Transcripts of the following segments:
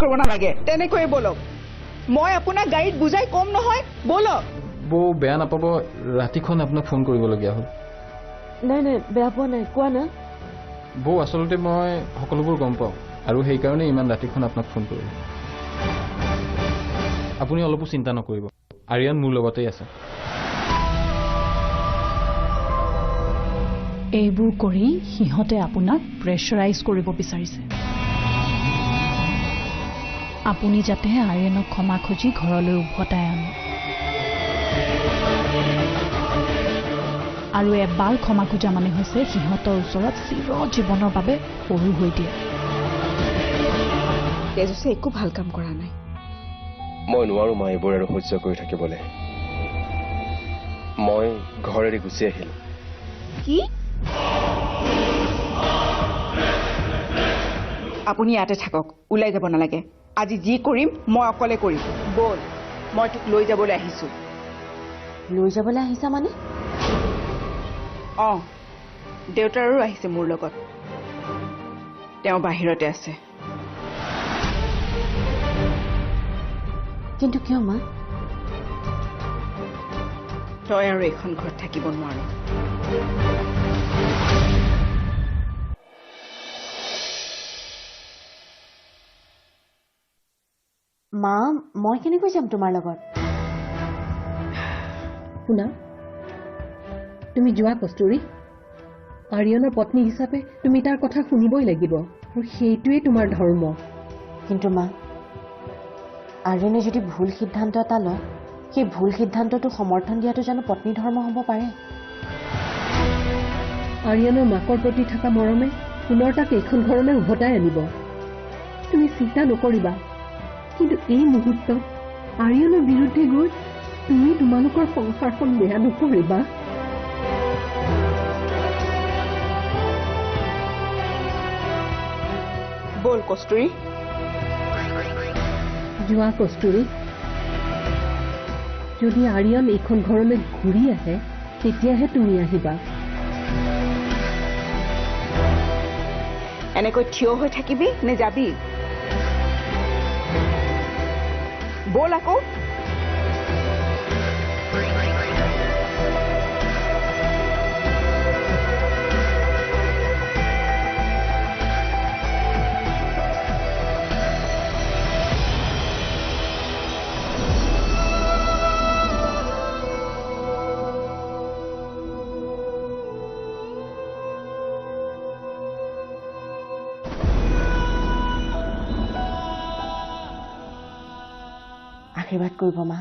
কৰিব নালাগে তেনেকৈ বলক মই আপোনাক গাড়ীত বুজাই কম নহয় বলক বৌ বেয়া নাপাব ৰাতিখন আপোনাক ফোন কৰিবলগীয়া হ'ল নাই নাই বেয়া পোৱা নাই কোৱা না বৌ আচলতে মই সকলোবোৰ গম পাওঁ আৰু সেইকাৰণে ইমান ৰাতিখন আপোনাক ফোন কৰিলোঁ আপুনি অলপো চিন্তা নকৰিব আৰিয়ান মোৰ লগতেই আছে এইবোৰ কৰি সিহঁতে আপোনাক প্ৰেছাৰাইজ কৰিব বিচাৰিছে আপুনি যাতে আৰিয়ানক ক্ষমা খুজি ঘৰলৈ উভতাই আনে আৰু এবাৰ ক্ষমা খোজা মানে হৈছে সিহঁতৰ ওচৰত চিৰ জীৱনৰ বাবে সৰু হৈ দিয়ে তেজছে একো ভাল কাম কৰা নাই মই নোৱাৰো মা এইবোৰ আৰু সহ্য কৰি থাকিবলৈ মই ঘৰ এৰি গুচি আহিলো কি আপুনি ইয়াতে থাকক ওলাই যাব নালাগে আজি যি কৰিম মই অকলে কৰিম বল মই তোক লৈ যাবলৈ আহিছো লৈ যাবলৈ আহিছা মানে দেউতাৰো আহিছে মোৰ লগত তেওঁ বাহিৰতে আছে কিন্তু কিয় মা তই আৰু এখন ঘৰত থাকিব নোৱাৰ মা মই কেনেকৈ যাম তোমাৰ লগত শুনা তুমি যোৱা কস্তুৰী আৰিয়ানৰ পত্নী হিচাপে তুমি তাৰ কথা শুনিবই লাগিব আৰু সেইটোৱে তোমাৰ ধৰ্ম কিন্তু মা আৰিয়ানে যদি ভুল সিদ্ধান্ত এটা লয় সেই ভুল সিদ্ধান্তটো সমৰ্থন দিয়াটো জানো পত্নী ধৰ্ম হ'ব পাৰে আৰিয়ানৰ মাকৰ প্ৰতি থকা মৰমে পুনৰ তাক এইখন ঘৰলৈ উভতাই আনিব তুমি চিন্তা নকৰিবা কিন্তু এই মুহূৰ্তত আৰিয়ানৰ বিৰুদ্ধে গৈ তুমি তোমালোকৰ সংসাৰখন বেয়া নকৰিবা বল কস্তুৰী যোৱা কস্তুৰী যদি আৰিয়ান এইখন ঘৰলৈ ঘূৰি আহে তেতিয়াহে তুমি আহিবা এনেকৈ থিয় হৈ থাকিবি নে যাবি বল আকৌ আশীৰ্বাদ কৰিব মা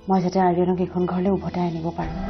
মই যাতে আৰিয়ানক এইখন ঘৰলৈ উভতাই আনিব পাৰোঁ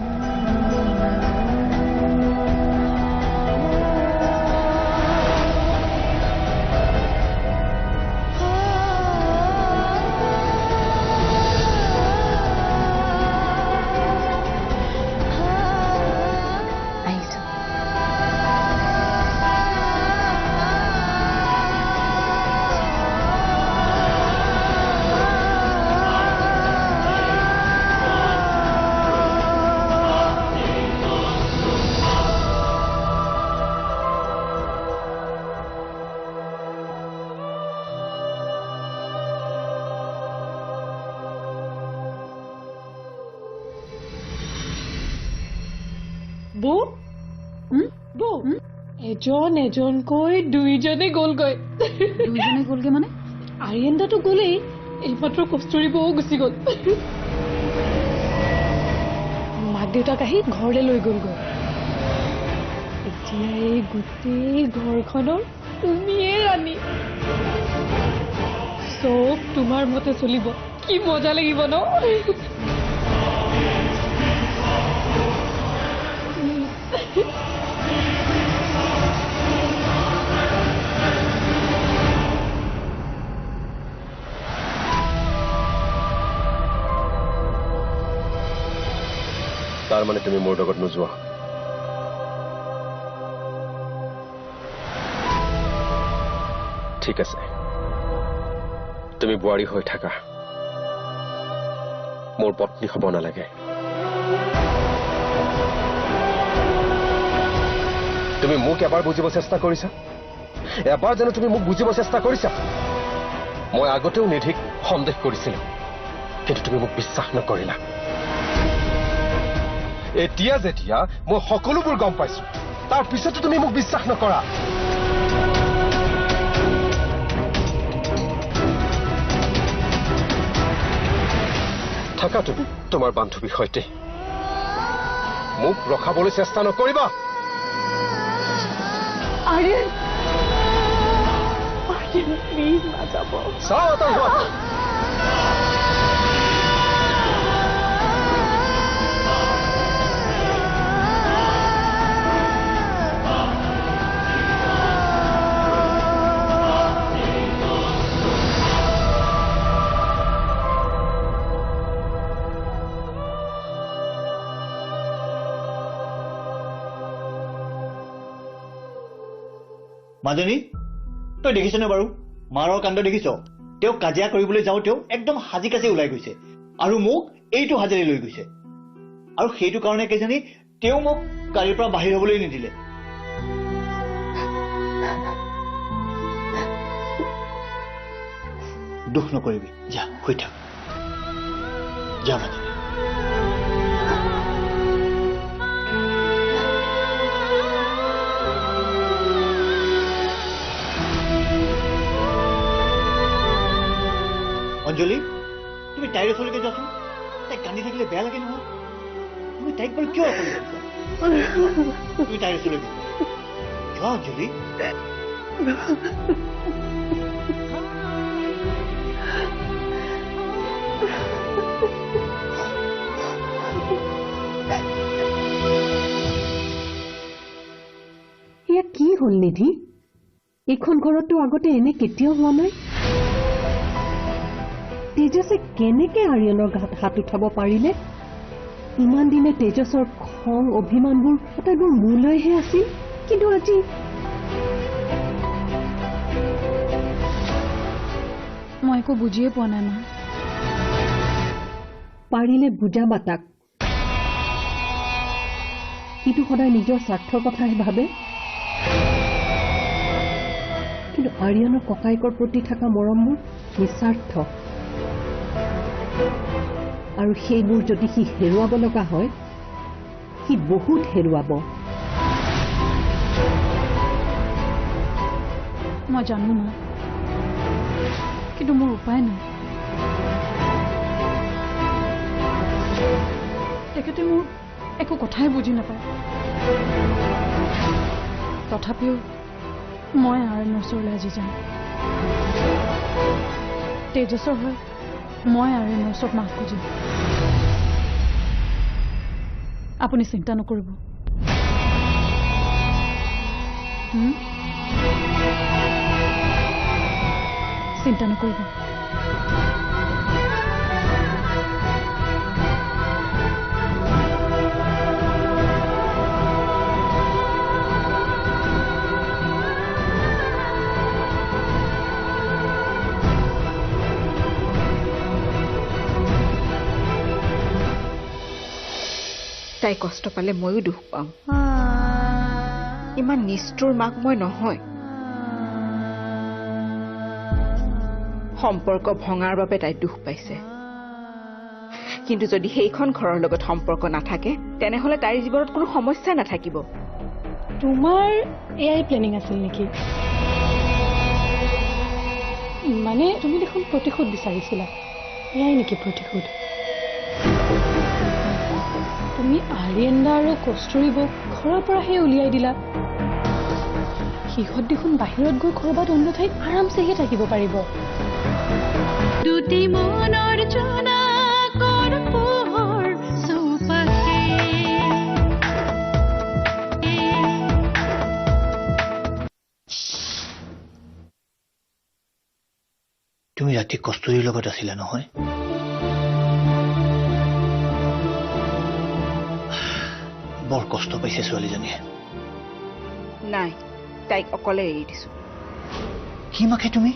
বৌ বৌ এজন এজনকৈ দুইজনে গ'লগৈ দুইজনে গ'লগে মানে আৰিয়ানদাটো গ'লেই এইমাত্ৰ কস্তুৰী বৌ গুচি গ'ল মাক দেউতাক আহি ঘৰলৈ লৈ গ'লগৈ এতিয়া এই গোটেই ঘৰখনৰ তুমিয়ে ৰাণী চব তোমাৰ মতে চলিব কি মজা লাগিব ন তাৰ মানে তুমি মোৰ লগত নোযোৱা ঠিক আছে তুমি বোৱাৰী হৈ থাকা মোৰ পত্নী হ'ব নালাগে তুমি মোক এবাৰ বুজিব চেষ্টা কৰিছা এবাৰ জানো তুমি মোক বুজিব চেষ্টা কৰিছা মই আগতেও নিধিক সন্দেহ কৰিছিলো কিন্তু তুমি মোক বিশ্বাস নকৰিলা এতিয়া যেতিয়া মই সকলোবোৰ গম পাইছো তাৰ পিছতো তুমি মোক বিশ্বাস নকৰা থাকা তুমি তোমাৰ বান্ধৱীৰ সৈতে মোক ৰখাবলৈ চেষ্টা নকৰিবা আৰ্যন প্লিজ নাযাব চাও আঁতৰি হোৱা মাজনী তই দেখিছনে বাৰু মাৰৰ কাণ্ড দেখিছ তেওঁ কাজিয়া কৰিবলৈ যাওঁ তেওঁ একদম সাজি কাজি ওলাই গৈছে আৰু মোক এইটো হাজাৰী লৈ গৈছে আৰু সেইটো কাৰণে কেইজানি তেওঁ মোক গাড়ীৰ পৰা বাহিৰ হ'বলৈ নিদিলে দুখ নকৰিবি যা শুই থাক যা মাজনী অঞ্জলি তুমি তাইৰ ওচৰলৈকে যোৱাচোন তাইক কান্দি থাকিলে বেয়া লাগে নহয় তুমি তাইক বাৰু কিয় অকলে তুমি তাইৰ ওচৰলৈকে যোৱা অঞ্জলি এয়া কি হ'ল নিধি এইখন ঘৰততো আগতে এনে কেতিয়াও হোৱা নাই তেজসে কেনেকে আৰ্যনৰ গাত হাত উঠাব পাৰিলে ইমান দিনে তেজসৰ খং অভিমানবোৰ আটাইবোৰ মোলৈহে আছিল কিন্তু আজি মই একো বুজিয়ে পোৱা নাই মা পাৰিলে বুজাবা তাক সিটো সদায় নিজৰ স্বাৰ্থৰ কথাহে ভাবে কিন্তু আৰ্যনৰ ককায়েকৰ প্ৰতি থকা মৰমবোৰ নিস্বাৰ্থ আৰু সেইবোৰ যদি সি হেৰুৱাব লগা হয় সি বহুত হেৰুৱাব মই জানো মা কিন্তু মোৰ উপায় নাই তেখেতে মোৰ একো কথাই বুজি নাপায় তথাপিও মই আৰ্যনৰ ওচৰলৈ আজি যাম তেজসৰ হয় মই আৰ্যনৰ ওচৰত মাফ খুজিম আপুনি চিন্তা নকৰিব চিন্তা নকৰিব তাই কষ্ট পালে ময়ো দুখ পাওঁ ইমান নিষ্ঠুৰ মাক মই নহয় সম্পৰ্ক ভঙাৰ বাবে তাই দুখ পাইছে কিন্তু যদি সেইখন ঘৰৰ লগত সম্পৰ্ক নাথাকে তেনেহলে তাইৰ জীৱনত কোনো সমস্যা নাথাকিব তোমাৰ এয়াই প্লেনিং আছিল নেকি মানে তুমি দেখোন প্ৰতিশোধ বিচাৰিছিলা এয়াই নেকি প্ৰতিশোধ তুমি আৰ্যনদা আৰু কস্তুৰীবক ঘৰৰ পৰাহে উলিয়াই দিলা সিহঁত দেখোন বাহিৰত গৈ ক'ৰবাত অন্য ঠাইত আৰামছেহে থাকিব পাৰিব দুটি মনৰ জোনাকৰ পোহৰ চৌপাশে তুমি ৰাতি কস্তুৰীৰ লগত আছিলা নহয় বৰ কষ্ট পাইছে ছোৱালীজনীয়ে নাই তাইক অকলে এৰি দিছো কি মাকে তুমি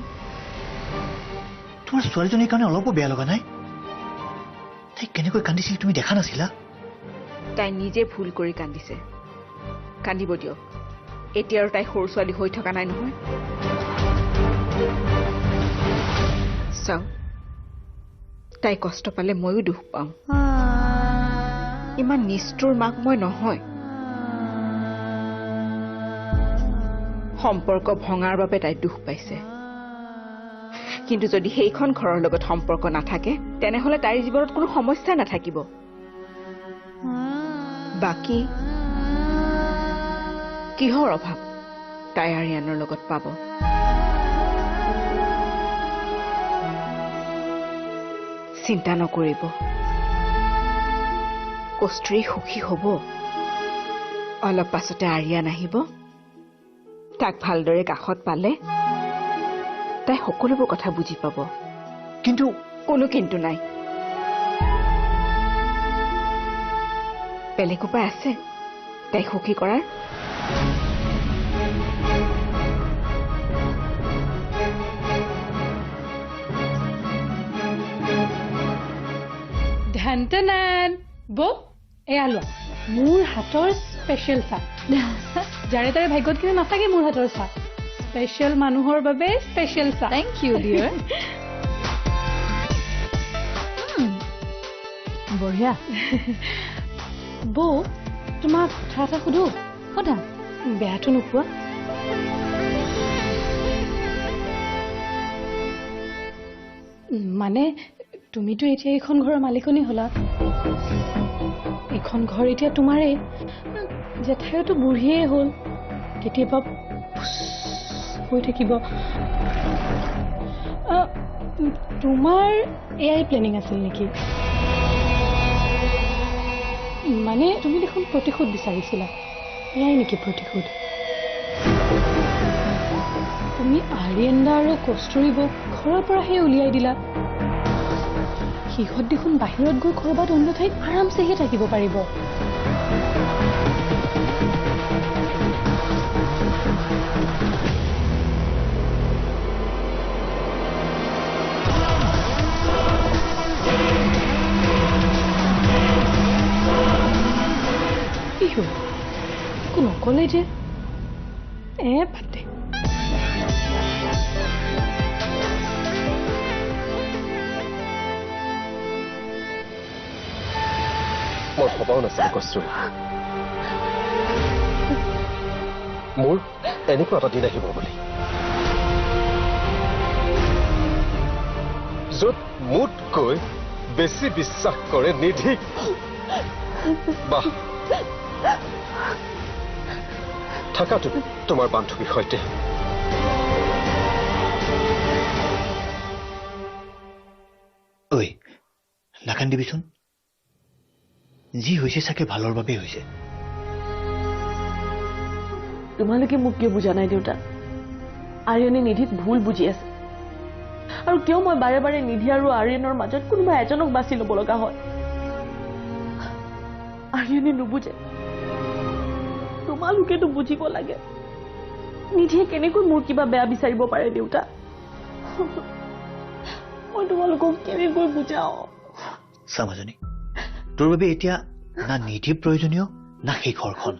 তোমাৰ ছোৱালীজনীৰ কাৰণে অলপো বেয়া লগা নাই তাই কেনেকৈ কান্দিছিল তুমি দেখা নাছিলা তাই নিজে ভুল কৰি কান্দিছে কান্দিব দিয়ক এতিয়া আৰু তাই সৰু ছোৱালী হৈ থকা নাই নহয়। চাওঁ, তাই কষ্ট পালে ময়ো দুখ পাওঁ। ইমান নিষ্ঠুৰ মাক মই নহয়। সম্পৰ্ক ভঙাৰ বাবে তাই দুখ পাইছে, কিন্তু যদি সেইখন ঘৰৰ লগত সম্পৰ্ক নাথাকে তেনেহলে তাইৰ জীৱনত কোনো সমস্যা নাথাকিব। বাকী কিহৰ অভাৱ তাই আৰিয়ানৰ লগত পাব? চিন্তা নকৰিব, কষ্টুৰী সুখী হ'ব। অলপ পাছতে আৰিয়ান আহিব, তাক ভালদৰে কাষত পালে তাই সকলোবোৰ কথা বুজি পাব। কিন্তু কোনো কিন্তু নাই। বেলেগ উপায় আছে তাইক সুখী কৰাৰ? ধ্যান বৌ, এয়া লোৱা মোৰ হাতৰ স্পেচিয়েল চাহ। যাৰে তাৰে ভাগ্যত কিন্তু নাথাকে মোৰ হাতৰ চাহ। স্পেচিয়েল মানুহৰ বাবে স্পেচিয়েল চাহ। Thank you dear. বঢ়িয়া। বৌ, তোমাক কথা এটা সুধো। সোধা। বেয়াটো নোপোৱা? মানে তুমিতো এতিয়া এইখন ঘৰৰ মালিকনী হলা। এইখন ঘৰ এতিয়া তোমাৰেই। জেঠাইতো বুঢ়ীয়ে হ'ল, কেতিয়াবা হৈ থাকিব। তোমাৰ এয়াই প্লেনিং আছিল নেকি? মানে তুমি দেখোন প্ৰতিশোধ বিচাৰিছিলা, এয়াই নেকি প্ৰতিশোধ? তুমি আৰিয়েন্দা আৰু কষ্টুৰিবক ঘৰৰ পৰাহে উলিয়াই দিলা। সিহঁত দেখোন বাহিৰত গৈ ক'ৰবাত অন্য ঠাইত আৰামছেহে থাকিব পাৰিব। একো নকলে যে পাতে। মোৰ ভবাও নাছিল কষ্টুৰী, মোৰ এনেকুৱা এটা দিন আহিব বুলি, য'ত মোতকৈ বেছি বিশ্বাস কৰে নিধিক। বাহ, থাকাটো তোমাৰ বান্ধৱীৰ সৈতে। ঐ, নাকান্দিবিচোন। যি হৈছে চাগে ভালৰ বাবেই হৈছে। তোমালোকে মোক কিয় বুজা নাই দেউতা? আৰিয়নে নিধিক ভুল বুজি আছে। আৰু কিয় মই বাৰে বাৰে নিধি আৰু আৰিয়নৰ মাজত কোনোবা এজনক বাছি ল'ব লগা হয়? আৰিয়নে নুবুজে, তোমালোকেতো বুজিব লাগে। নিধিয়ে কেনেকৈ মোৰ কিবা বেয়া বিচাৰিব পাৰে দেউতা? মই তোমালোকক কেনেকৈ বুজাও? চামাজনী, তোৰ বাবে এতিয়া না নিধি প্ৰয়োজনীয় না সেই ঘৰখন।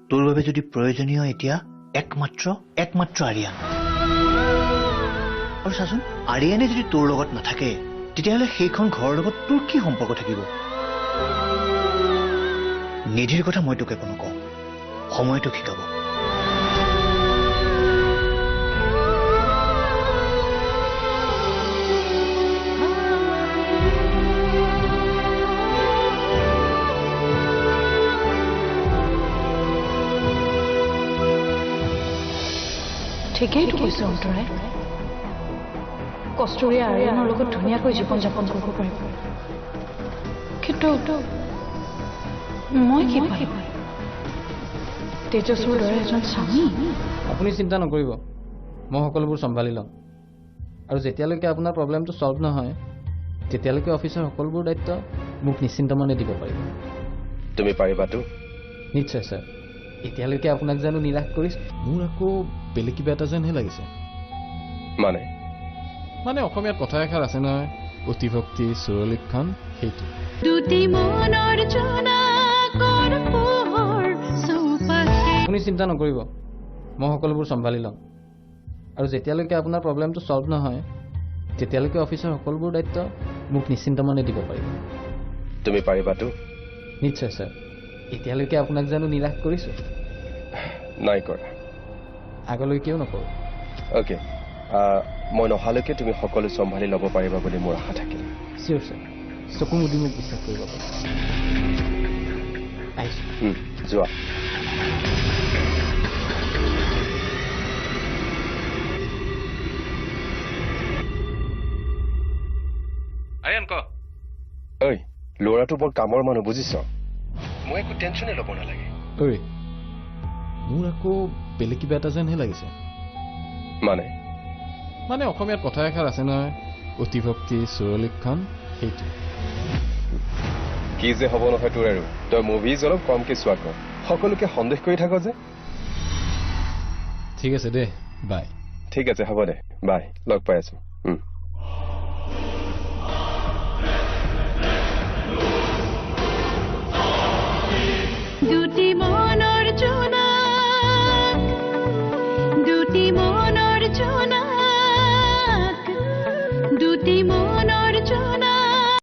তোৰ বাবে যদি প্ৰয়োজনীয় এতিয়া একমাত্ৰ আৰিয়ান। আৰু চাচোন, আৰিয়ানে যদি তোৰ লগত নাথাকে তেতিয়াহ'লে সেইখন ঘৰৰ লগত তোৰ কি সম্পৰ্ক থাকিব? নিধিৰ কথা মই তোক একো নকওঁ, সময়ে তোক শিকাব। ঠিকেইটো কৈছে অন্তৰাই। কষ্টুৰী আৰিয়ানৰ লগত ধুনীয়াকৈ জীৱন যাপন কৰিব পাৰিব, কিন্তু মই কি পাম? তেজস্বীৰ দৰে এজন স্বামী। আপুনি চিন্তা নকৰিব, মই সকলোবোৰ চম্ভালি ল'ম। আৰু যেতিয়ালৈকে আপোনাৰ প্ৰব্লেমটো ছল্ভ নহয় তেতিয়ালৈকে অফিচৰ সকলোবোৰ দায়িত্ব মোক নিশ্চিন্ত মনে দিব পাৰিব। তুমি পাৰিবাতো? নিশ্চয় ছাৰ। এতিয়ালৈকে আপোনাক জানো নিৰাশ কৰিছে? মোৰ আকৌ বেলেগ কিবা এটা যেনহে লাগিছে। মানে অসমীয়াত কথা এষাৰ আছে নহয়, অতিভক্তি চুৰলিখন, সেইটো। চিন্তা নকৰিব মই সকলোবোৰ চম্ভালি ল'ম আৰু যেতিয়ালৈকে আপোনাৰ প্ৰব্লেমটো ছল্ভ নহয় তেতিয়ালৈকে অফিচৰ সকলোবোৰ দায়িত্ব মোক নিশ্চিন্ত মনে দিব পাৰিব তুমি পাৰিবাতো নিশ্চয় ছাৰ এতিয়ালৈকে আপোনাক জানো নিৰাশ কৰিছোঁ নাই কৰা আগলৈকেও নকৰোঁ অ'কে মই নহালৈকে তুমি সকলো চম্ভালি ল'ব পাৰিবা বুলি মোৰ আশা থাকিল চিয়'ৰ ছাৰ চকু মুদি মোক বিশ্বাস কৰিব পাৰিব আহিছোঁ যোৱা আৰিয়ান ক ঐ ল'ৰাটো বৰ কামৰ মানুহ বুজিছ মই একো টেনশ্যনে ল'ব নালাগে ঐ মোৰ আকৌ বেলেগ কিবা এটা যেনহে লাগিছে মানে অসমীয়াত কথা এষাৰ আছে নহয় অতিভক্তি চুৰলিখন সেইটো কি যে হ'ব নহয় তোৰ আৰু তই মুভিজ অলপ কমকৈ চোৱা কৰ সকলোকে সন্দেহ কৰি থাক যে ঠিক আছে দে বাই ঠিক আছে হ'ব দে বাই লগ পাই আছো